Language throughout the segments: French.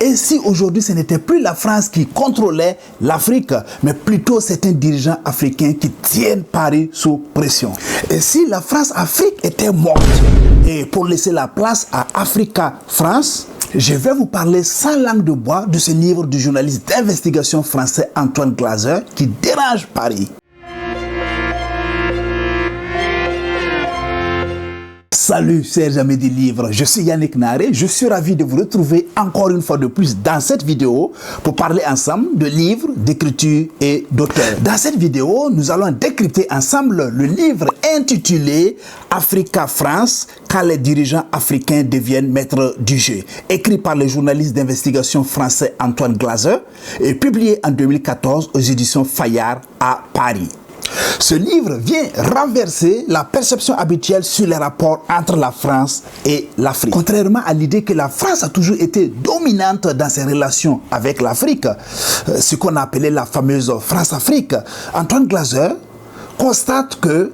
Et si aujourd'hui ce n'était plus la France qui contrôlait l'Afrique, mais plutôt certains dirigeants africains qui tiennent Paris sous pression. Et si la France-Afrique était morte, et pour laisser la place à Africa-France, je vais vous parler sans langue de bois de ce livre du journaliste d'investigation français Antoine Glaser qui dérange Paris. Salut chers amis du livre, je suis Yannick Naré, je suis ravi de vous retrouver encore une fois de plus dans cette vidéo pour parler ensemble de livres, d'écriture et d'auteurs. Dans cette vidéo, nous allons décrypter ensemble le livre intitulé Africa France, quand les dirigeants africains deviennent maîtres du jeu, écrit par le journaliste d'investigation français Antoine Glaser et publié en 2014 aux éditions Fayard à Paris. Ce livre vient renverser la perception habituelle sur les rapports entre la France et l'Afrique. Contrairement à l'idée que la France a toujours été dominante dans ses relations avec l'Afrique, ce qu'on a appelé la fameuse France-Afrique, Antoine Glaser constate que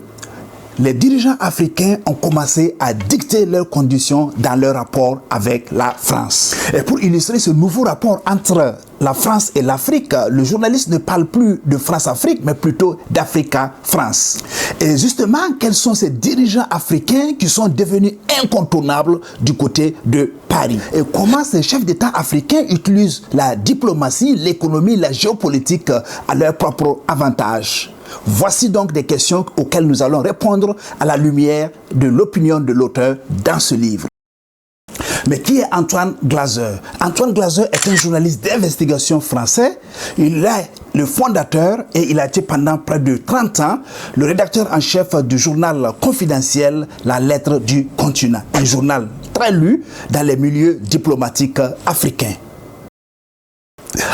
les dirigeants africains ont commencé à dicter leurs conditions dans leur rapport avec la France. Et pour illustrer ce nouveau rapport entre la France et l'Afrique, le journaliste ne parle plus de France-Afrique, mais plutôt d'Africa-France. Et justement, quels sont ces dirigeants africains qui sont devenus incontournables du côté de Paris? Et comment ces chefs d'État africains utilisent la diplomatie, l'économie, la géopolitique à leur propre avantage? Voici donc des questions auxquelles nous allons répondre à la lumière de l'opinion de l'auteur dans ce livre. Mais qui est Antoine Glaser? Antoine Glaser est un journaliste d'investigation français. Il est le fondateur et il a été pendant près de 30 ans le rédacteur en chef du journal confidentiel La Lettre du Continent, un journal très lu dans les milieux diplomatiques africains.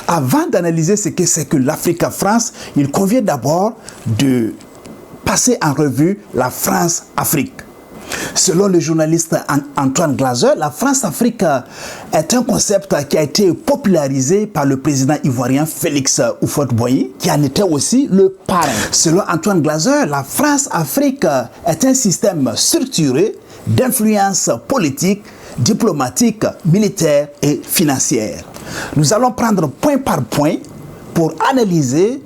Avant d'analyser ce que c'est que l'Africa-France, il convient d'abord de passer en revue la France-Afrique. Selon le journaliste Antoine Glaser, la France-Afrique est un concept qui a été popularisé par le président ivoirien Félix Houphouët-Boigny, qui en était aussi le parrain. Selon Antoine Glaser, la France-Afrique est un système structuré d'influence politique, diplomatique, militaire et financière. Nous allons prendre point par point pour analyser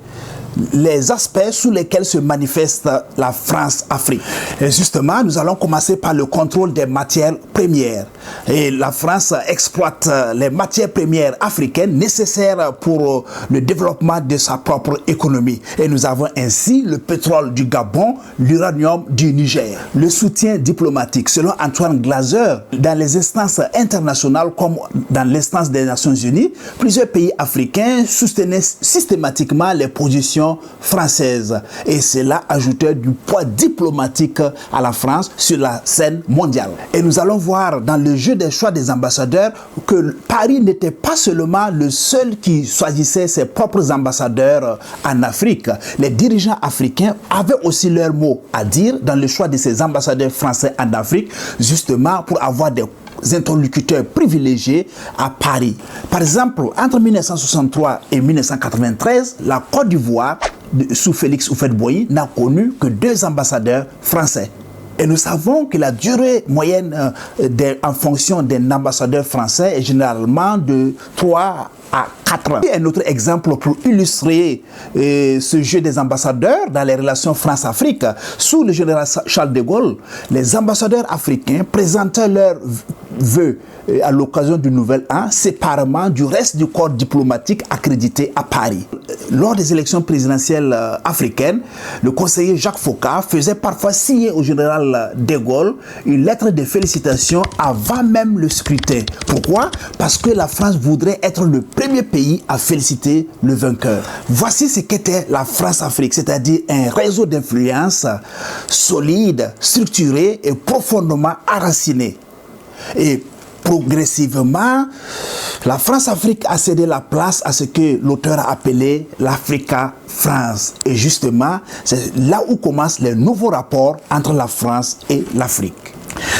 les aspects sous lesquels se manifeste la France-Afrique. Et justement, nous allons commencer par le contrôle des matières premières. Et la France exploite les matières premières africaines nécessaires pour le développement de sa propre économie. Et nous avons ainsi le pétrole du Gabon, l'uranium du Niger. Le soutien diplomatique, selon Antoine Glaser, dans les instances internationales comme dans l'instance des Nations Unies, plusieurs pays africains soutenaient systématiquement les positions françaises et cela ajoutait du poids diplomatique à la France sur la scène mondiale. Et nous allons voir dans le jeu des choix des ambassadeurs que Paris n'était pas seulement le seul qui choisissait ses propres ambassadeurs en Afrique. Les dirigeants africains avaient aussi leur mot à dire dans le choix de ces ambassadeurs français en Afrique, justement pour avoir des interlocuteurs privilégiés à Paris. Par exemple, entre 1963 et 1993, la Côte d'Ivoire, sous Félix Houphouët-Boigny, n'a connu que 2 ambassadeurs français. Et nous savons que la durée moyenne en fonction d'un ambassadeur français est généralement de 3 à 4 ans. Un autre exemple pour illustrer ce jeu des ambassadeurs dans les relations France-Afrique. Sous le général Charles de Gaulle, les ambassadeurs africains présentaient leurs vœux à l'occasion du Nouvel An séparément du reste du corps diplomatique accrédité à Paris. Lors des élections présidentielles africaines, le conseiller Jacques Foccart faisait parfois signer au général de Gaulle une lettre de félicitations avant même le scrutin. Pourquoi? Parce que la France voudrait être le premier pays à féliciter le vainqueur. Voici ce qu'était la France-Afrique, c'est-à-dire un réseau d'influence solide, structuré et profondément enraciné. Et progressivement, la France-Afrique a cédé la place à ce que l'auteur a appelé l'Africa-France. Et justement, c'est là où commencent les nouveaux rapports entre la France et l'Afrique.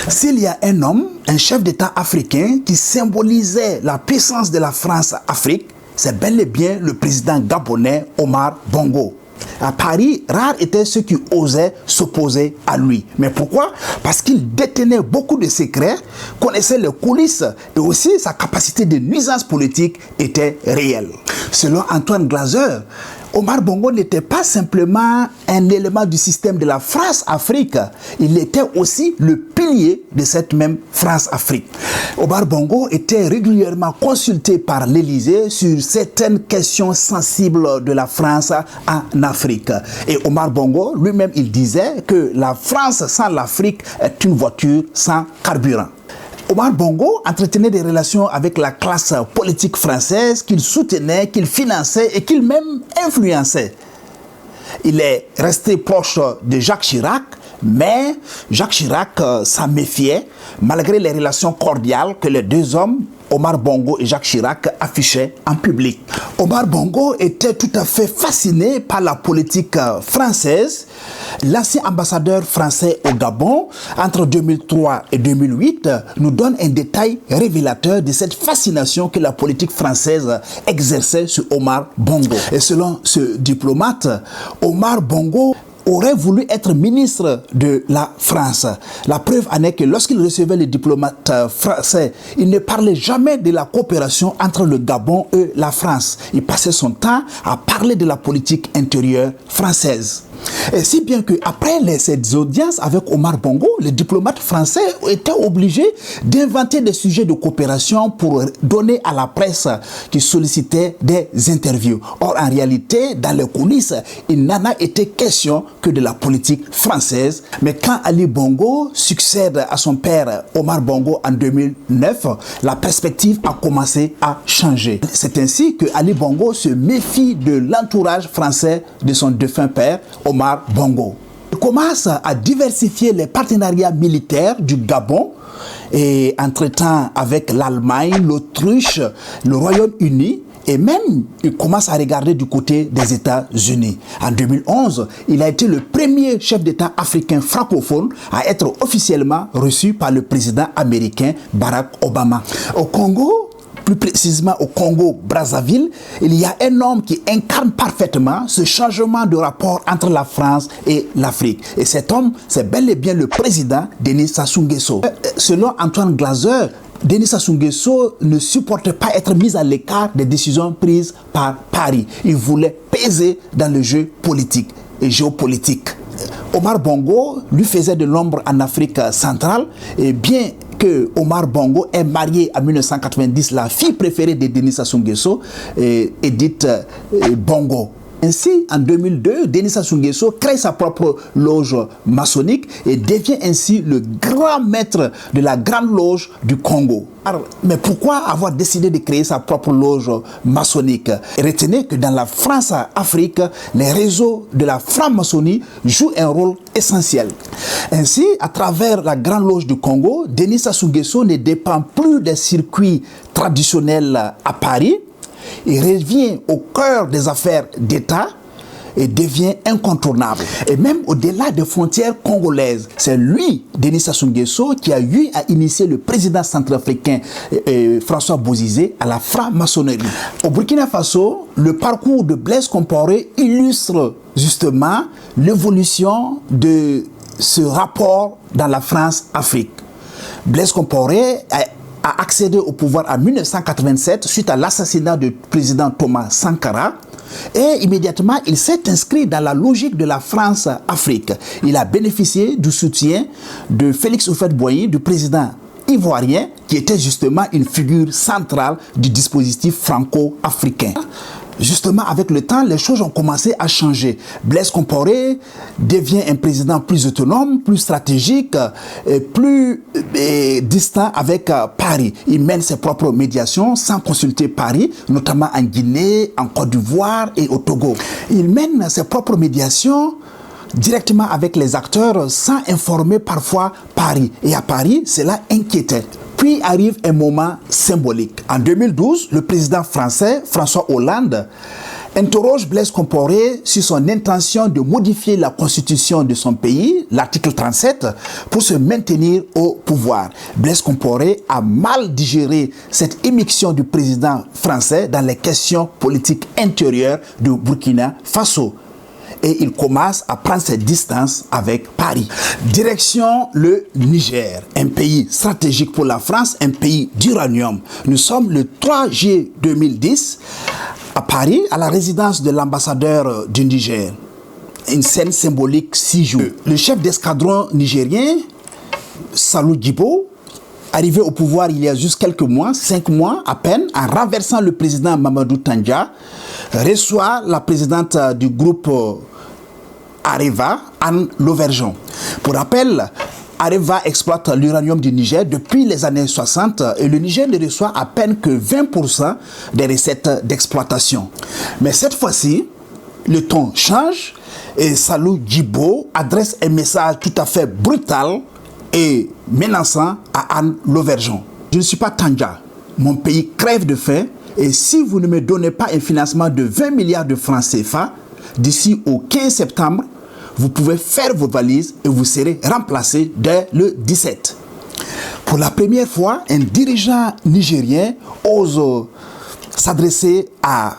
S'il y a un homme, un chef d'État africain qui symbolisait la puissance de la France-Afrique, c'est bel et bien le président gabonais Omar Bongo. À Paris, rares étaient ceux qui osaient s'opposer à lui. Mais pourquoi? Parce qu'il détenait beaucoup de secrets, connaissait les coulisses et aussi sa capacité de nuisance politique était réelle. Selon Antoine Glaser, Omar Bongo n'était pas simplement un élément du système de la France-Afrique, il était aussi le pilier de cette même France-Afrique. Omar Bongo était régulièrement consulté par l'Élysée sur certaines questions sensibles de la France en Afrique. Et Omar Bongo lui-même, il disait que la France sans l'Afrique est une voiture sans carburant. Omar Bongo entretenait des relations avec la classe politique française qu'il soutenait, qu'il finançait et qu'il même influençait. Il est resté proche de Jacques Chirac, mais Jacques Chirac s'en méfiait malgré les relations cordiales que les deux hommes, Omar Bongo et Jacques Chirac, affichaient en public. Omar Bongo était tout à fait fasciné par la politique française. L'ancien ambassadeur français au Gabon, entre 2003 et 2008, nous donne un détail révélateur de cette fascination que la politique française exerçait sur Omar Bongo. Et selon ce diplomate, Omar Bongo aurait voulu être ministre de la France. La preuve en est que lorsqu'il recevait les diplomates français, il ne parlait jamais de la coopération entre le Gabon et la France. Il passait son temps à parler de la politique intérieure française. Et si bien qu'après ces audiences avec Omar Bongo, les diplomates français étaient obligés d'inventer des sujets de coopération pour donner à la presse qui sollicitait des interviews. Or, en réalité, dans les coulisses, il n'en a été question que de la politique française. Mais quand Ali Bongo succède à son père Omar Bongo en 2009, la perspective a commencé à changer. C'est ainsi que Ali Bongo se méfie de l'entourage français de son défunt père, Omar Bongo. Il commence à diversifier les partenariats militaires du Gabon et en traitant avec l'Allemagne, l'Autriche, le Royaume-Uni et même il commence à regarder du côté des États-Unis. En 2011, il a été le premier chef d'État africain francophone à être officiellement reçu par le président américain Barack Obama. Au Congo, plus précisément au Congo-Brazzaville, il y a un homme qui incarne parfaitement ce changement de rapport entre la France et l'Afrique. Et cet homme, c'est bel et bien le président Denis Sassou Nguesso. Selon Antoine Glaser, Denis Sassou Nguesso ne supportait pas être mis à l'écart des décisions prises par Paris. Il voulait peser dans le jeu politique et géopolitique. Omar Bongo lui faisait de l'ombre en Afrique centrale et bien que Omar Bongo est marié en 1990 la fille préférée de Denis Sassou Nguesso, Edith Bongo. Ainsi, en 2002, Denis Sassou Nguesso crée sa propre loge maçonnique et devient ainsi le grand maître de la Grande Loge du Congo. Mais pourquoi avoir décidé de créer sa propre loge maçonnique? Retenez que dans la France-Afrique, les réseaux de la franc-maçonnerie jouent un rôle essentiel. Ainsi, à travers la Grande Loge du Congo, Denis Sassou Nguesso ne dépend plus des circuits traditionnels à Paris. Il revient au cœur des affaires d'État et devient incontournable. Et même au-delà des frontières congolaises, c'est lui, Denis Sassou Nguesso, qui a eu à initier le président centrafricain François Bozizé à la franc-maçonnerie. Au Burkina Faso, le parcours de Blaise Compaoré illustre justement l'évolution de ce rapport dans la France-Afrique. Blaise Compaoré a accédé au pouvoir en 1987 suite à l'assassinat du président Thomas Sankara et immédiatement il s'est inscrit dans la logique de la France-Afrique. Il a bénéficié du soutien de Félix Houphouët-Boigny, du président ivoirien qui était justement une figure centrale du dispositif franco-africain. Justement, avec le temps, les choses ont commencé à changer. Blaise Compaoré devient un président plus autonome, plus stratégique, plus distant avec Paris. Il mène ses propres médiations sans consulter Paris, notamment en Guinée, en Côte d'Ivoire et au Togo. Il mène ses propres médiations directement avec les acteurs sans informer parfois Paris. Et à Paris, cela inquiétait. Puis arrive un moment symbolique. En 2012, le président français, François Hollande, interroge Blaise Compaoré sur son intention de modifier la constitution de son pays, l'article 37, pour se maintenir au pouvoir. Blaise Compaoré a mal digéré cette émission du président français dans les questions politiques intérieures du Burkina Faso. et il commence à prendre ses distances avec Paris. Direction le Niger, un pays stratégique pour la France, un pays d'uranium. Nous sommes le 3 juillet 2010 à Paris, à la résidence de l'ambassadeur du Niger. Une scène symbolique 6 jours. Le chef d'escadron nigérien, Salou Djibo, arrivé au pouvoir il y a juste quelques mois, 5 mois à peine, en renversant le président Mamadou Tandja, reçoit la présidente du groupe Areva, Anne Lauvergeon. Pour rappel, Areva exploite l'uranium du Niger depuis les années 60 et le Niger ne reçoit à peine que 20% des recettes d'exploitation. Mais cette fois-ci, le ton change et Salou Djibo adresse un message tout à fait brutal et menaçant à Anne Lauvergeon. Je ne suis pas Tandja, mon pays crève de faim et si vous ne me donnez pas un financement de 20 milliards de francs CFA d'ici au 15 septembre, vous pouvez faire vos valises et vous serez remplacé dès le 17. Pour la première fois, un dirigeant nigérien ose s'adresser à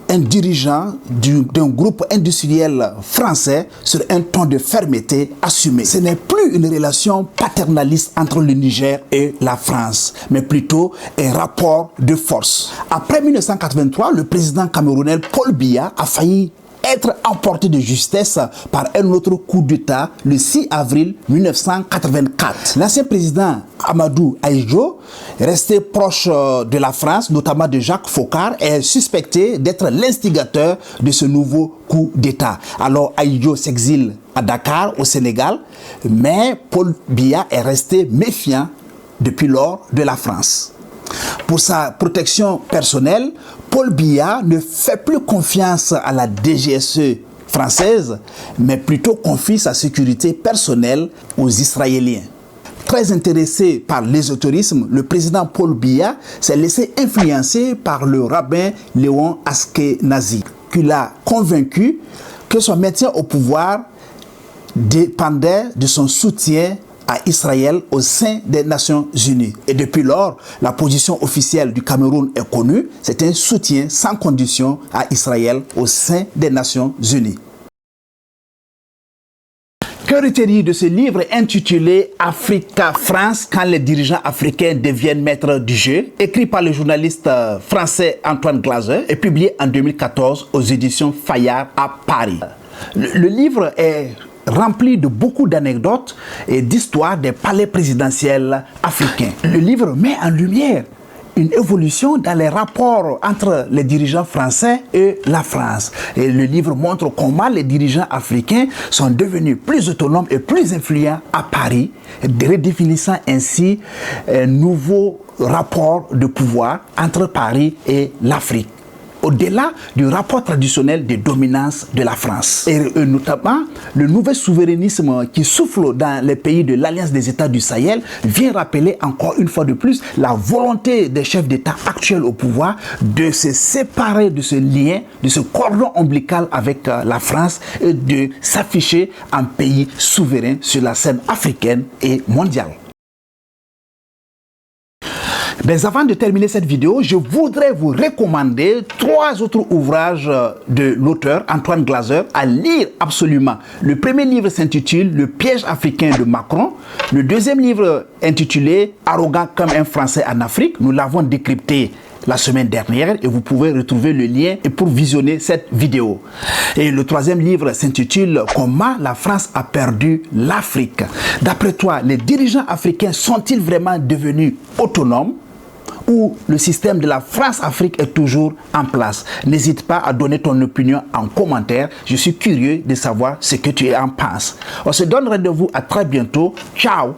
un dirigeant d'un groupe industriel français sur un ton de fermeté assumé. Ce n'est plus une relation paternaliste entre le Niger et la France, mais plutôt un rapport de force. Après 1983, le président camerounais Paul Biya a failli être emporté de justesse par un autre coup d'État le 6 avril 1984. L'ancien président Amadou Ahidjo, resté proche de la France, notamment de Jacques Foccart, est suspecté d'être l'instigateur de ce nouveau coup d'État. Alors Ahidjo s'exile à Dakar, au Sénégal, mais Paul Biya est resté méfiant depuis lors de la France. Pour sa protection personnelle, Paul Biya ne fait plus confiance à la DGSE française, mais plutôt confie sa sécurité personnelle aux Israéliens. Très intéressé par l'ésotérisme, le président Paul Biya s'est laissé influencer par le rabbin Léon Askenazi, qui l'a convaincu que son maintien au pouvoir dépendait de son soutien à Israël au sein des Nations Unies. Et depuis lors, la position officielle du Cameroun est connue, c'est un soutien sans condition à Israël au sein des Nations Unies. Que retenir de ce livre intitulé Africa France quand les dirigeants africains deviennent maîtres du jeu, écrit par le journaliste français Antoine Glaser et publié en 2014 aux éditions Fayard à Paris. Le livre est rempli de beaucoup d'anecdotes et d'histoires des palais présidentiels africains. Le livre met en lumière une évolution dans les rapports entre les dirigeants français et la France. Et le livre montre comment les dirigeants africains sont devenus plus autonomes et plus influents à Paris, redéfinissant ainsi un nouveau rapport de pouvoir entre Paris et l'Afrique, au-delà du rapport traditionnel de dominance de la France. Et notamment, le nouvel souverainisme qui souffle dans les pays de l'Alliance des États du Sahel vient rappeler encore une fois de plus la volonté des chefs d'État actuels au pouvoir de se séparer de ce lien, de ce cordon ombilical avec la France et de s'afficher en pays souverain sur la scène africaine et mondiale. Mais avant de terminer cette vidéo, je voudrais vous recommander 3 autres ouvrages de l'auteur Antoine Glaser à lire absolument. Le premier livre s'intitule Le piège africain de Macron. Le deuxième livre intitulé Arrogant comme un Français en Afrique. Nous l'avons décrypté la semaine dernière et vous pouvez retrouver le lien pour visionner cette vidéo. Et le troisième livre s'intitule Comment la France a perdu l'Afrique. D'après toi, les dirigeants africains sont-ils vraiment devenus autonomes ou le système de la France-Afrique est toujours en place? N'hésite pas à donner ton opinion en commentaire. Je suis curieux de savoir ce que tu en penses. On se donne rendez-vous à très bientôt. Ciao!